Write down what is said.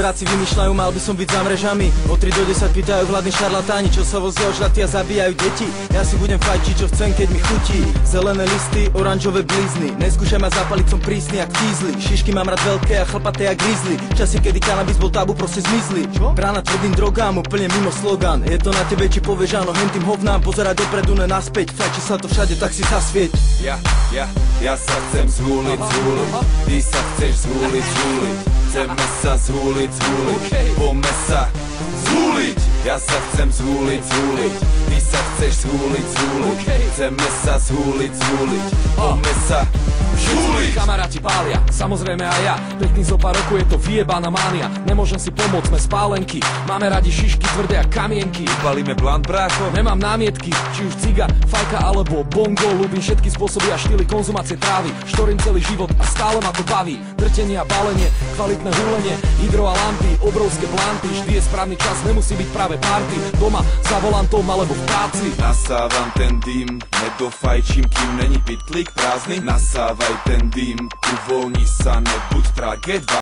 vráci vymýšľajú, mal by som byť za mrežami. Od 3 do 10 pýtajú hladní šarlatáni, čo sa vozia ožratí a zabíjajú deti. Ja si budem fajčiť, čo chcem, keď mi chutí. Zelené listy, oranžové blizny. Neskúšaj ma zapaliť, som prísny jak tízly. Šišky mám rád veľké a chlpaté jak grizzly. Časy, kedy kanabis bol tabu, proste zmizli. Brána tvrdým drogám, úplne mimo slogan. Je to na tebe, či povieš áno hentým hovnám. Pozerať dopredu, ne naspäť. Fajči sa to všade, tak si zasvieť. Ja sa chcem zhúliť, ty sa chceš zhúliť. Chceme sa zhúliť, poďme sa zhúliť. Ja sa chcem zhúliť, ty sa chceš zhúliť. Chceme sa zhúliť, poďme sa zhúliť. Kamaráti pália, samozrejme aj ja. Pekný zo pár rokov je to vyjebaná mánia. Nemôžem si pomôcť, sme spálenky. Máme radi šišky tvrdé jak kamienky. Balíme blant, brácho. Nemám námietky, či už ciga, fajka alebo bongo. Ľúbim všetky spôsoby a štýly konzumácie trávy. Štorím celý život a stále ma to baví. Drtenie a balenie, kvalitné húlenie, hydro a lampy, obrovské planty. Vždy je správny čas, nemusí byť práve party. Doma, za volantom alebo v práci. Nasávam ten dým, nedofajčím, kým není pytlík prázdny. Nasávaj ten dým, uvoľni sa, nebuď tragédva.